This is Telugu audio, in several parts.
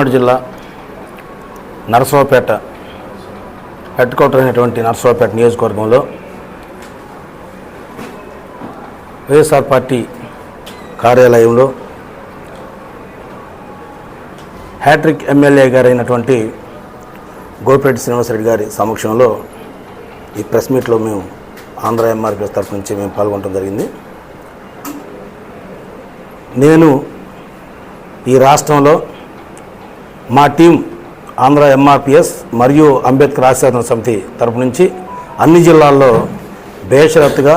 పల్నాడు జిల్లా నరసరావుపేట హెడ్ క్వార్టర్ అయినటువంటి నరసరావుపేట నియోజకవర్గంలో వైఎస్ఆర్ పార్టీ కార్యాలయంలో హ్యాట్రిక్ ఎమ్మెల్యే గారైనటువంటి గోపిరెడ్డి శ్రీనివాసరెడ్డి గారి సమక్షంలో ఈ ప్రెస్ మీట్లో మేము ఆంధ్ర ఎంఆర్పిఎస్ తరఫు నుంచి మేము పాల్గొనడం జరిగింది. నేను ఈ రాష్ట్రంలో మా టీం ఆంధ్ర ఎంఆర్పిఎస్ మరియు అంబేద్కర్ ఆశీర్వాద సమితి తరఫు నుంచి అన్ని జిల్లాల్లో బేషరతుగా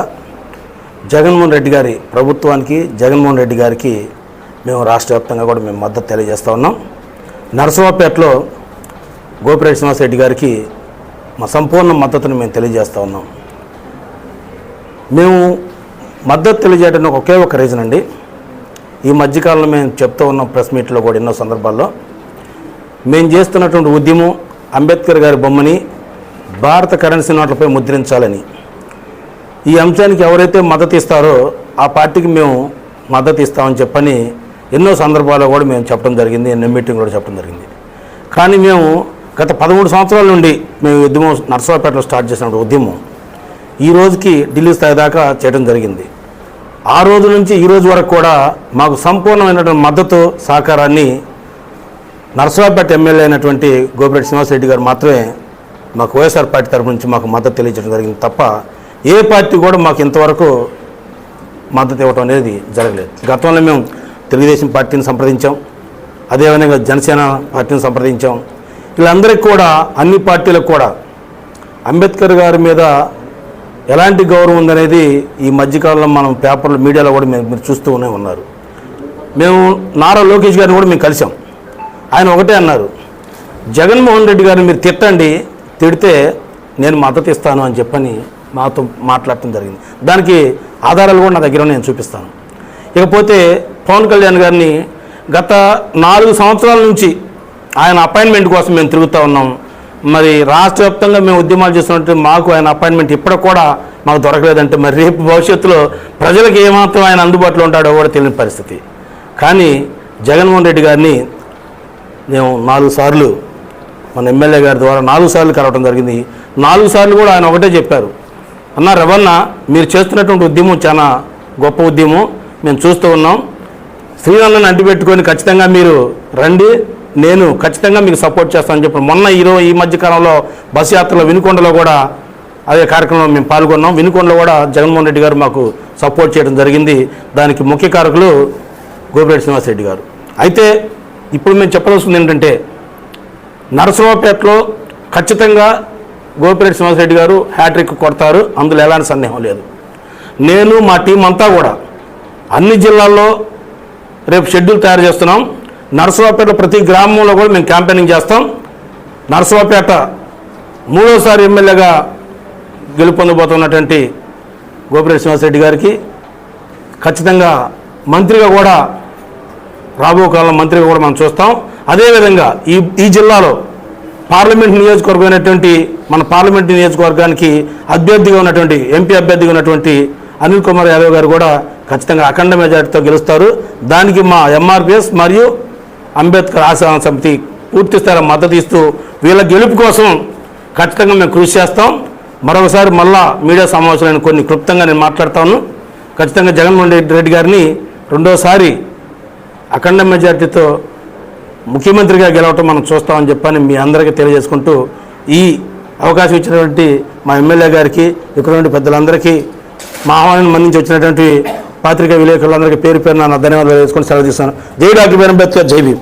జగన్మోహన్ రెడ్డి గారి ప్రభుత్వానికి, జగన్మోహన్ రెడ్డి గారికి మేము రాష్ట్ర వ్యాప్తంగా కూడా మేము మద్దతు తెలియజేస్తూ ఉన్నాం. నరసరావుపేటలో గోపిరెడ్డి శ్రీనివాసరెడ్డి గారికి మా సంపూర్ణ మద్దతుని మేము తెలియజేస్తూ ఉన్నాం. మేము మద్దతు తెలియజేయడానికి ఒకే ఒక రీజన్ అండి. ఈ మధ్యకాలంలో మేము చెప్తూ ఉన్నాం ప్రెస్ మీట్లో కూడా ఎన్నో సందర్భాల్లో మేము చేస్తున్నటువంటి ఉద్యమం అంబేద్కర్ గారి బొమ్మని భారత కరెన్సీ నోట్లపై ముద్రించాలని. ఈ అంశానికి ఎవరైతే మద్దతు ఇస్తారో ఆ పార్టీకి మేము మద్దతు ఇస్తామని చెప్పని ఎన్నో సందర్భాల్లో కూడా మేము చెప్పడం జరిగింది, ఎన్నో మీటింగ్ కూడా చెప్పడం జరిగింది. కానీ మేము గత 13 సంవత్సరాల నుండి మేము ఉద్యమం నరసరావుపేటలో స్టార్ట్ చేసినటువంటి ఉద్యమం ఈ రోజుకి ఢిల్లీ స్థాయి దాకా చేయడం జరిగింది. ఆ రోజు నుంచి ఈ రోజు వరకు కూడా మాకు సంపూర్ణమైనటువంటి మద్దతు సహకారాన్ని నరసరావుపేట ఎమ్మెల్యే అయినటువంటి గోపిరెడ్డి శ్రీనివాసరెడ్డి గారు మాత్రమే మాకు వైఎస్ఆర్ పార్టీ తరఫు నుంచి మాకు మద్దతు తెలియజేయడం జరిగింది తప్ప ఏ పార్టీ కూడా మాకు ఇంతవరకు మద్దతు ఇవ్వడం అనేది జరగలేదు. గతంలో మేము తెలుగుదేశం పార్టీని సంప్రదించాం, అదేవిధంగా జనసేన పార్టీని సంప్రదించాం. వీళ్ళందరికీ కూడా అన్ని పార్టీలకు కూడా అంబేద్కర్ గారి మీద ఎలాంటి గౌరవం ఉందనేది ఈ మధ్యకాలంలో మనం పేపర్లు, మీడియాలో కూడా మీరు చూస్తూనే ఉన్నారు. మేము నారా లోకేష్ గారిని కూడా మేము కలిసాం. ఆయన ఒకటే అన్నారు, జగన్మోహన్ రెడ్డి గారిని మీరు తిట్టండి, తిడితే నేను మద్దతు ఇస్తాను అని చెప్పని మాతో మాట్లాడటం జరిగింది. దానికి ఆధారాలు కూడా నా దగ్గర నేను చూపిస్తాను. ఇకపోతే పవన్ కళ్యాణ్ గారిని గత 4 సంవత్సరాల నుంచి ఆయన అపాయింట్మెంట్ కోసం మేము తిరుగుతూ ఉన్నాం. మరి రాష్ట్ర వ్యాప్తంగా మేము ఉద్యమాలు చేస్తున్నట్టు మాకు ఆయన అపాయింట్మెంట్ ఇప్పటికి కూడా మాకు దొరకలేదంటే మరి రేపు భవిష్యత్తులో ప్రజలకు ఏమాత్రం ఆయన అందుబాటులో ఉంటాడో కూడా తెలియని పరిస్థితి. కానీ జగన్మోహన్ రెడ్డి గారిని మేము 4 సార్లు మన ఎమ్మెల్యే గారి ద్వారా 4 సార్లు కలవడం జరిగింది. 4 సార్లు కూడా ఆయన ఒకటే చెప్పారు, అన్న రవణ మీరు చేస్తున్నటువంటి ఉద్యమం చాలా గొప్ప ఉద్యమం, మేము చూస్తూ ఉన్నాం. శ్రీరాములను అంటిపెట్టుకొని ఖచ్చితంగా మీరు రండి, నేను ఖచ్చితంగా మీకు సపోర్ట్ చేస్తానని చెప్పి మొన్న ఈ మధ్యకాలంలో బస్ యాత్రలో వినుకొండలో కూడా అదే కార్యక్రమంలో మేము పాల్గొన్నాం. వినుకొండలో కూడా జగన్మోహన్ రెడ్డి గారు మాకు సపోర్ట్ చేయడం జరిగింది. దానికి ముఖ్య కారకులు గోపిరెడ్డి శ్రీనివాసరెడ్డి గారు. అయితే ఇప్పుడు మేము చెప్పవలసింది ఏంటంటే నరసరావుపేటలో ఖచ్చితంగా గోపిరెడ్డి శ్రీనివాసరెడ్డి గారు హ్యాట్రిక్ కొడతారు, అందులో ఎలాంటి సందేహం లేదు. నేను మా టీం అంతా కూడా అన్ని జిల్లాల్లో రేపు షెడ్యూల్ తయారు చేస్తున్నాం. నరసరావుపేట ప్రతి గ్రామంలో కూడా మేము క్యాంపెయినింగ్ చేస్తాం. నరసరావుపేట 3వసారి ఎమ్మెల్యేగా గెలుపొందబోతున్నటువంటి గోపిరెడ్డి శ్రీనివాసరెడ్డి గారికి ఖచ్చితంగా మంత్రిగా కూడా రాబో కాలంలో మంత్రిగా కూడా మనం చూస్తాం. అదేవిధంగా ఈ జిల్లాలో పార్లమెంట్ నియోజకవర్గం అయినటువంటి మన పార్లమెంట్ నియోజకవర్గానికి అభ్యర్థిగా ఉన్నటువంటి ఎంపీ అభ్యర్థిగా ఉన్నటువంటి అనిల్ కుమార్ యాదవ్ గారు కూడా ఖచ్చితంగా అఖండ మెజార్టీతో గెలుస్తారు. దానికి మా ఎంఆర్పిఎస్ మరియు అంబేద్కర్ ఆశీర్వాద సమితి పూర్తి స్థాయి మద్దతు ఇస్తూ వీళ్ళ గెలుపు కోసం ఖచ్చితంగా మేము కృషి చేస్తాం. మరొకసారి మళ్ళా మీడియా సమావేశాలను కొన్ని క్లుప్తంగా నేను మాట్లాడతాను. ఖచ్చితంగా జగన్మోహన్ రెడ్డి గారిని 2వసారి అఖండ మెజార్టీతో ముఖ్యమంత్రిగా గెలవటం మనం చూస్తామని చెప్పని మీ అందరికీ తెలియజేసుకుంటూ ఈ అవకాశం ఇచ్చినటువంటి మా ఎమ్మెల్యే గారికి, ఇక్కడ నుండి పెద్దలందరికీ, మా ఆహ్వానాన్ని మన్నించి వచ్చినటువంటి పాత్రికా విలేకరులందరికీ పేరు పేరున నా ధన్యవాదాలు వేసుకొని సెలవు తీస్తాను. జై డాక్టర్ అంబేద్కర్, జై భీమ్.